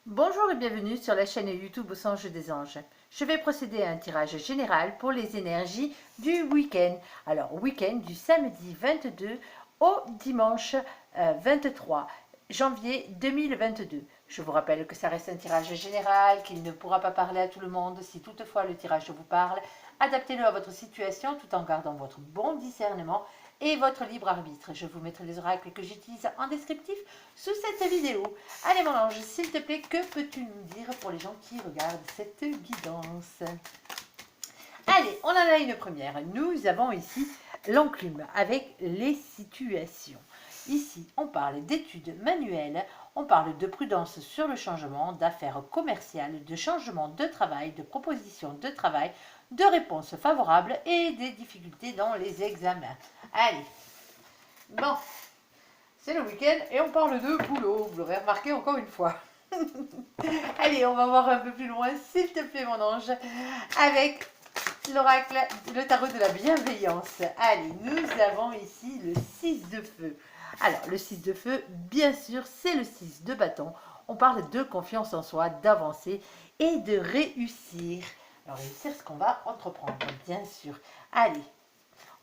Bonjour et bienvenue sur la chaîne YouTube Au Songe des Anges. Je vais procéder à un tirage général pour les énergies du week-end. Alors, week-end du samedi 22 au dimanche 23 janvier 2022. Je vous rappelle que ça reste un tirage général, qu'il ne pourra pas parler à tout le monde. Si toutefois le tirage vous parle, adaptez-le à votre situation tout en gardant votre bon discernement et votre libre arbitre. Je vous mettrai les oracles que j'utilise en descriptif sous cette vidéo. Allez mon ange, s'il te plaît, que peux-tu nous dire pour les gens qui regardent cette guidance? Allez, on en a une première. Nous avons ici l'enclume avec les situations. Ici, on parle d'études manuelles, on parle de prudence sur le changement, d'affaires commerciales, de changement de travail, de propositions de travail, de réponses favorables et des difficultés dans les examens. Allez, bon, c'est le week-end et on parle de boulot, vous l'aurez remarqué encore une fois. Allez, on va voir un peu plus loin, s'il te plaît mon ange, avec l'oracle, le tarot de la bienveillance. Allez, nous avons ici le 6 de feu. Alors, le 6 de feu, bien sûr, c'est le 6 de bâton. On parle de confiance en soi, d'avancer et de réussir. Alors, réussir ce qu'on va entreprendre, bien sûr. Allez,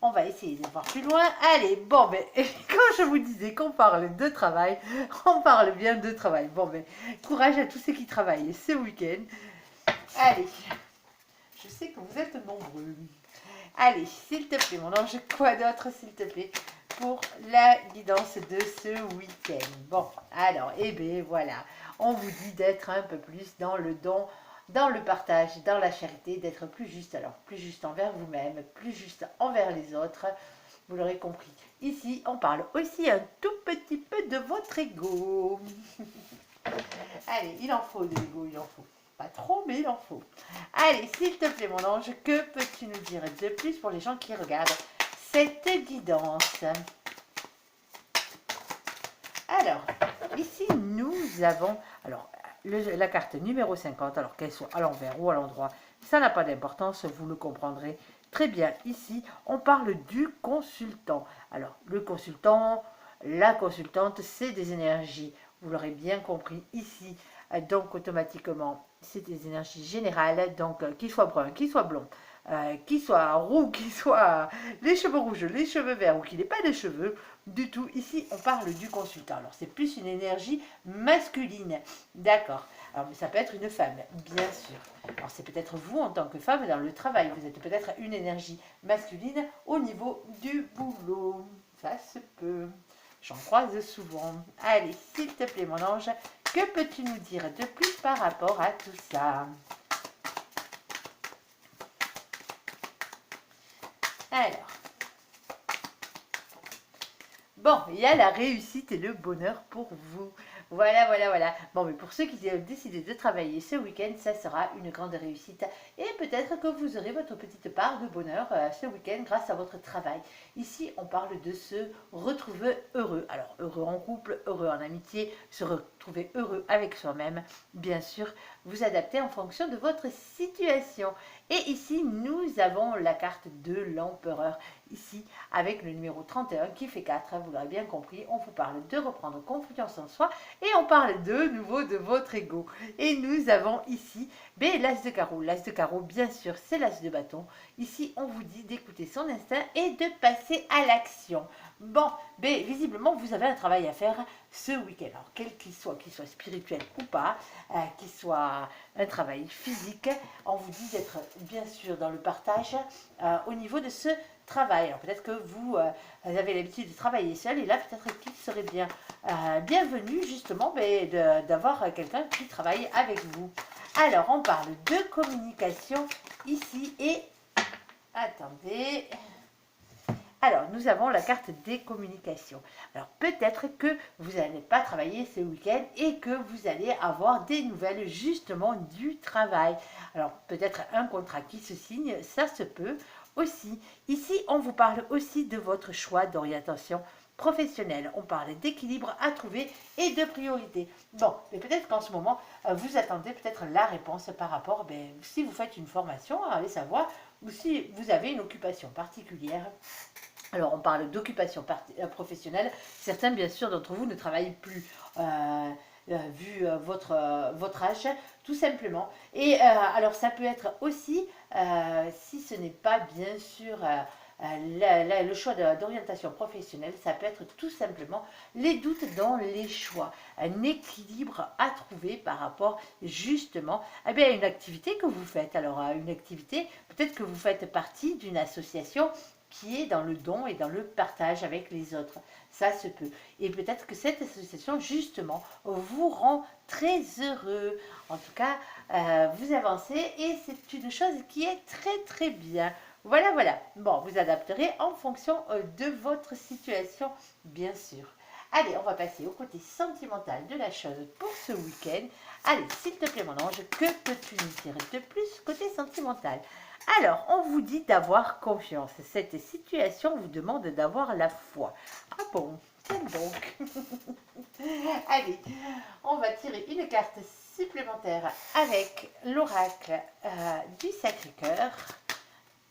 on va essayer de voir plus loin. Allez, bon, ben, quand je vous disais qu'on parle de travail, on parle bien de travail. Bon, ben, courage à tous ceux qui travaillent ce week-end. Allez, je sais que vous êtes nombreux. Allez, s'il te plaît, mon ange, quoi d'autre, s'il te plaît, pour la guidance de ce week-end? Bon, alors, eh bien, voilà. On vous dit d'être un peu plus dans le don, dans le partage, dans la charité, d'être plus juste. Alors, plus juste envers vous-même, plus juste envers les autres. Vous l'aurez compris. Ici, on parle aussi un tout petit peu de votre ego. Allez, il en faut de l'ego, il en faut. Pas trop, mais il en faut. Allez, s'il te plaît, mon ange, que peux-tu nous dire de plus pour les gens qui regardent cette guidance? Alors, ici, nous avons alors, la carte numéro 50, alors qu'elle soit à l'envers ou à l'endroit, ça n'a pas d'importance, vous le comprendrez très bien. Ici, on parle du consultant. Alors, le consultant, la consultante, c'est des énergies. Vous l'aurez bien compris ici. Donc, automatiquement, c'est des énergies générales. Donc, qu'il soit brun, qu'il soit blond, qu'il soit roux, qu'il soit les cheveux rouges, les cheveux verts ou qu'il n'ait pas de cheveux du tout. Ici, on parle du consultant. Alors, c'est plus une énergie masculine. D'accord. Alors, mais ça peut être une femme, bien sûr. Alors, c'est peut-être vous en tant que femme dans le travail. Vous êtes peut-être une énergie masculine au niveau du boulot. Ça se peut. J'en croise souvent. Allez, s'il te plaît, mon ange, que peux-tu nous dire de plus par rapport à tout ça? Alors, bon, il y a la réussite et le bonheur pour vous. Voilà, voilà, voilà. Bon, mais pour ceux qui ont décidé de travailler ce week-end, ça sera une grande réussite. Et peut-être que vous aurez votre petite part de bonheur ce week-end grâce à votre travail. Ici, on parle de se retrouver heureux. Alors, heureux en couple, heureux en amitié, se retrouver heureux avec soi-même. Bien sûr, vous adaptez en fonction de votre situation. Et ici, nous avons la carte de l'empereur. Ici, avec le numéro 31 qui fait 4, vous l'aurez bien compris, on vous parle de reprendre confiance en soi et on parle de nouveau de votre ego. Et nous avons ici l'as de carreau. L'as de carreau, bien sûr, c'est l'as de bâton. Ici, on vous dit d'écouter son instinct et de passer à l'action. Bon, visiblement, vous avez un travail à faire ce week-end. Alors, quel qu'il soit spirituel ou pas, qu'il soit un travail physique, on vous dit d'être bien sûr dans le partage au niveau de ce travail. Alors peut-être que vous avez l'habitude de travailler seul et là peut-être qu'il serait bien bienvenu justement d'avoir quelqu'un qui travaille avec vous. Alors on parle de communication ici et attendez. Alors, nous avons la carte des communications. Alors, peut-être que vous n'allez pas travailler ce week-end et que vous allez avoir des nouvelles justement du travail. Alors, peut-être un contrat qui se signe, ça se peut aussi. Ici, on vous parle aussi de votre choix d'orientation professionnelle. On parle d'équilibre à trouver et de priorité. Bon, mais peut-être qu'en ce moment, vous attendez peut-être la réponse par rapport, si vous faites une formation, allez savoir, ou si vous avez une occupation particulière. Alors, on parle d'occupation professionnelle. Certains, bien sûr, d'entre vous ne travaillent plus. vu votre âge, tout simplement. Et alors ça peut être aussi, si ce n'est pas bien sûr le choix d'orientation professionnelle, ça peut être tout simplement les doutes dans les choix, un équilibre à trouver par rapport justement à une activité que vous faites. Alors une activité, peut-être que vous faites partie d'une association qui est dans le don et dans le partage avec les autres. Ça se peut. Et peut-être que cette association, justement, vous rend très heureux. En tout cas, vous avancez et c'est une chose qui est très très bien. Voilà, voilà. Bon, vous adapterez en fonction de votre situation, bien sûr. Allez, on va passer au côté sentimental de la chose pour ce week-end. Allez, s'il te plaît, mon ange, que peux-tu nous dire de plus côté sentimental? Alors, on vous dit d'avoir confiance. Cette situation vous demande d'avoir la foi. Ah bon, tiens donc. Allez, on va tirer une carte supplémentaire avec l'oracle du Sacré-Cœur.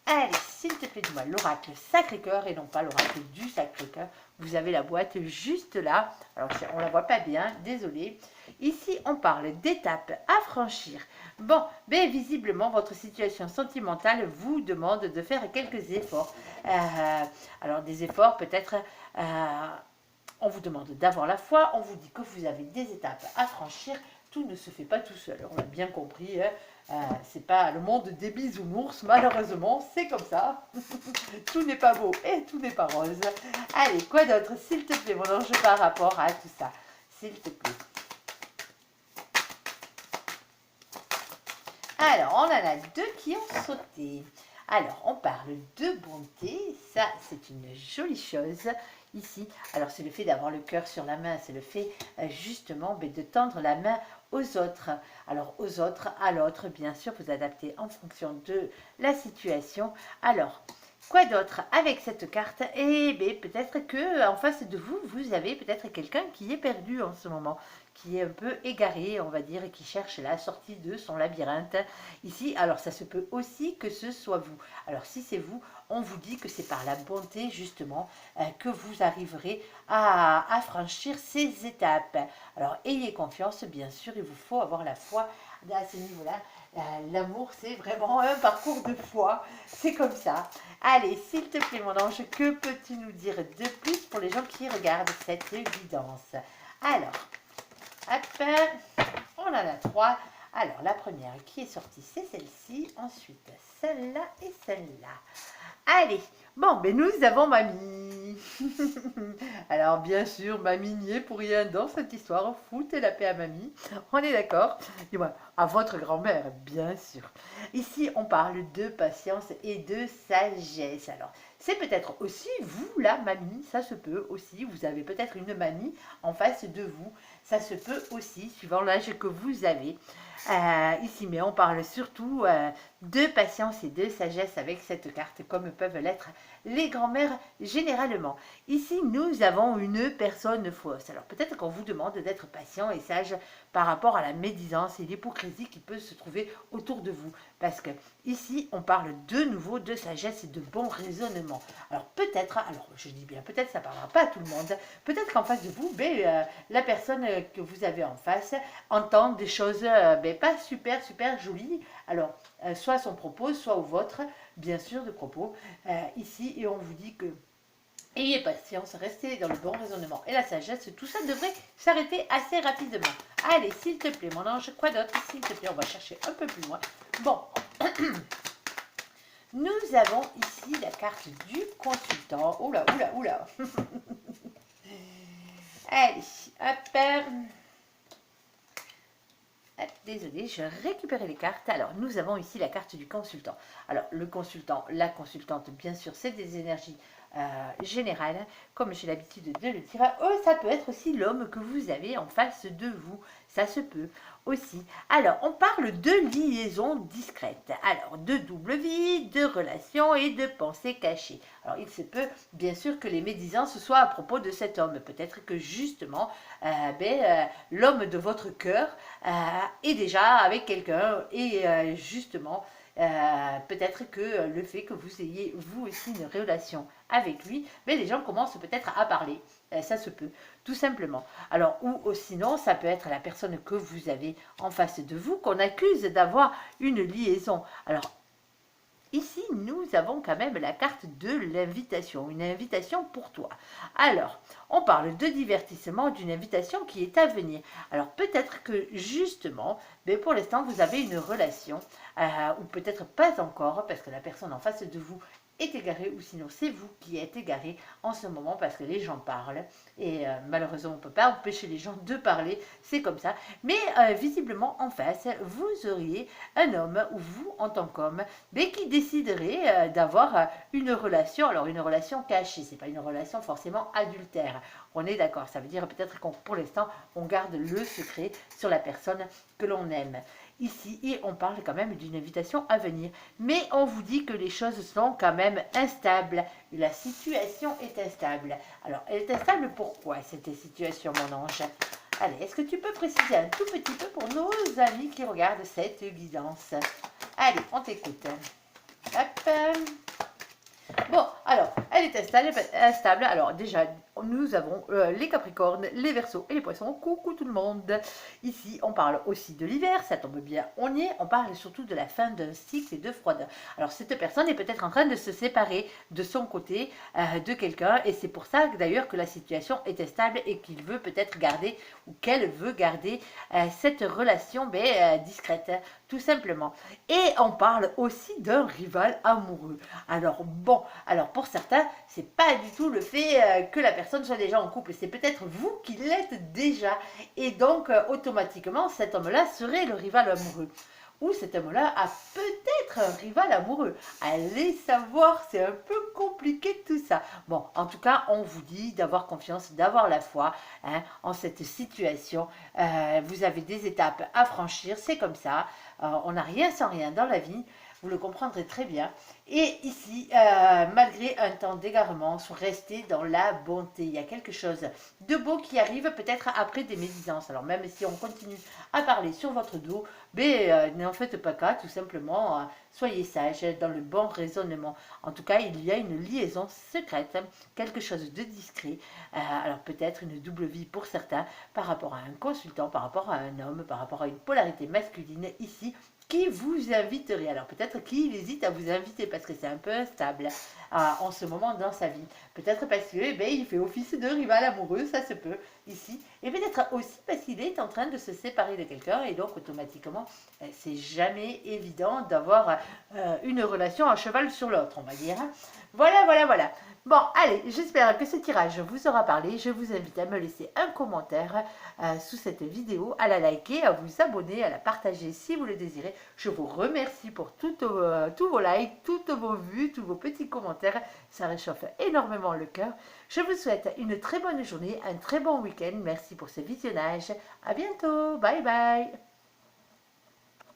Allez, s'il te plaît, dis-moi l'oracle Sacré-Cœur et non pas l'oracle du Sacré-Cœur. Vous avez la boîte juste là. Alors, on ne la voit pas bien, désolé. Ici, on parle d'étapes à franchir. Bon, mais visiblement, votre situation sentimentale vous demande de faire quelques efforts. Alors, des efforts peut-être... on vous demande d'avoir la foi, on vous dit que vous avez des étapes à franchir. Tout ne se fait pas tout seul, on l'a bien compris. C'est pas le monde des bisounours, malheureusement, c'est comme ça. Tout n'est pas beau et tout n'est pas rose. Allez, quoi d'autre, s'il te plaît, mon ange, par rapport à tout ça, s'il te plaît. Alors, on en a deux qui ont sauté. Alors, on parle de bonté, ça c'est une jolie chose ici. Alors, c'est le fait d'avoir le cœur sur la main, c'est le fait justement de tendre la main aux autres. Alors, aux autres, à l'autre, bien sûr, vous adaptez en fonction de la situation. Alors, quoi d'autre avec cette carte? Eh bien, peut-être que en face de vous, vous avez peut-être quelqu'un qui est perdu en ce moment, qui est un peu égaré, on va dire, et qui cherche la sortie de son labyrinthe. Ici, alors ça se peut aussi que ce soit vous. Alors si c'est vous, on vous dit que c'est par la bonté justement que vous arriverez à franchir ces étapes. Alors ayez confiance, bien sûr, il vous faut avoir la foi à ce niveau-là. L'amour, c'est vraiment un parcours de foi. C'est comme ça. Allez, s'il te plaît, mon ange, que peux-tu nous dire de plus pour les gens qui regardent cette guidance? Alors, hop, on en a trois. Alors, la première qui est sortie, c'est celle-ci. Ensuite, celle-là et celle-là. Allez, bon, ben nous avons mamie. Alors, bien sûr, mamie n'y est pour rien dans cette histoire. Foutez la paix à mamie. On est d'accord? Dis-moi, à votre grand-mère, bien sûr. Ici, on parle de patience et de sagesse. Alors, c'est peut-être aussi vous, la mamie, ça se peut aussi. Vous avez peut-être une mamie en face de vous. Ça se peut aussi, suivant l'âge que vous avez. Ici, mais on parle surtout de patience et de sagesse avec cette carte, comme peuvent l'être les grands-mères généralement. Ici, nous avons une personne fausse. Alors peut-être qu'on vous demande d'être patient et sage par rapport à la médisance et l'hypocrisie qui peut se trouver autour de vous. Parce que ici, on parle de nouveau de sagesse et de bon raisonnement. Alors peut-être, alors je dis bien peut-être, ça ne parlera pas à tout le monde. Peut-être qu'en face de vous, la personne que vous avez en face entend des choses pas super jolies. Alors, soit son propos, soit au vôtre, bien sûr, de propos, ici, et on vous dit que ayez patience, restez dans le bon raisonnement et la sagesse, tout ça devrait s'arrêter assez rapidement. Allez, s'il te plaît, mon ange, quoi d'autre? S'il te plaît, on va chercher un peu plus loin. Bon, nous avons ici la carte du consultant. Oula, oula, oula. Allez, hop. Désolée, je récupérais les cartes. Alors, nous avons ici la carte du consultant. Alors, le consultant, la consultante, bien sûr, c'est des énergies générales, comme j'ai l'habitude de le dire. Ça peut être aussi l'homme que vous avez en face de vous. Ça se peut aussi. Alors, on parle de liaison discrète. Alors, de double vie, de relations et de pensées cachées. Alors, il se peut, bien sûr, que les médisances soient à propos de cet homme. Peut-être que, justement, l'homme de votre cœur est déjà avec quelqu'un et justement, peut-être que le fait que vous ayez, vous aussi, une relation avec lui, mais les gens commencent peut-être à parler. ça se peut, tout simplement. Alors, ou sinon, ça peut être la personne que vous avez en face de vous qu'on accuse d'avoir une liaison. Alors, ici, nous avons quand même la carte de l'invitation, une invitation pour toi. Alors, on parle de divertissement, d'une invitation qui est à venir. Alors, peut-être que justement, mais pour l'instant, vous avez une relation, ou peut-être pas encore, parce que la personne en face de vous est égarée, ou sinon c'est vous qui êtes égaré en ce moment parce que les gens parlent et malheureusement on ne peut pas empêcher les gens de parler, c'est comme ça, mais visiblement en face vous auriez un homme ou vous en tant qu'homme mais qui déciderait d'avoir une relation, alors une relation cachée, c'est pas une relation forcément adultère, on est d'accord, ça veut dire peut-être qu'on pour l'instant on garde le secret sur la personne que l'on aime. Ici, et on parle quand même d'une invitation à venir. Mais on vous dit que les choses sont quand même instables. La situation est instable. Alors, elle est instable pourquoi cette situation, mon ange? Allez, est-ce que tu peux préciser un tout petit peu pour nos amis qui regardent cette guidance? Allez, on t'écoute. Hop. Bon, alors, elle est instable. Alors, déjà, nous avons les Capricornes, les Verseaux et les Poissons. Coucou tout le monde. Ici, on parle aussi de l'hiver, ça tombe bien, on y est. On parle surtout de la fin d'un cycle et de froideur. Alors, cette personne est peut-être en train de se séparer de son côté de quelqu'un. Et c'est pour ça, d'ailleurs, que la situation est instable et qu'il veut peut-être garder, ou qu'elle veut garder, cette relation discrète, tout simplement. Et on parle aussi d'un rival amoureux. Alors, bon, alors pour certains, c'est pas du tout le fait que la personne soit déjà en couple, c'est peut-être vous qui l'êtes déjà. Et donc, automatiquement, cet homme-là serait le rival amoureux. Ou cet homme-là a peut-être un rival amoureux. Allez savoir, c'est un peu compliqué tout ça. Bon, en tout cas, on vous dit d'avoir confiance, d'avoir la foi en cette situation. Vous avez des étapes à franchir, c'est comme ça. On n'a rien sans rien dans la vie. Vous le comprendrez très bien. Et ici, malgré un temps d'égarement, sont restés dans la bonté. Il y a quelque chose de beau qui arrive peut-être après des médisances. Alors même si on continue à parler sur votre dos, n'en faites pas cas, tout simplement, soyez sages dans le bon raisonnement. En tout cas, il y a une liaison secrète, quelque chose de discret. Alors peut-être une double vie pour certains par rapport à un consultant, par rapport à un homme, par rapport à une polarité masculine ici, qui vous inviterait. Alors peut-être qu'il hésite à vous inviter parce que c'est un peu instable en ce moment dans sa vie. Peut-être parce que il fait office de rival amoureux, ça se peut ici. Et peut-être aussi parce qu'il est en train de se séparer de quelqu'un et donc automatiquement, c'est jamais évident d'avoir une relation à cheval sur l'autre, on va dire. Voilà, voilà, voilà. Bon, allez, j'espère que ce tirage vous aura parlé. Je vous invite à me laisser un commentaire sous cette vidéo, à la liker, à vous abonner, à la partager si vous le désirez. Je vous remercie pour tous vos likes, toutes vos vues, tous vos petits commentaires. Ça réchauffe énormément le cœur. Je vous souhaite une très bonne journée, un très bon week-end. Merci pour ce visionnage. À bientôt. Bye bye.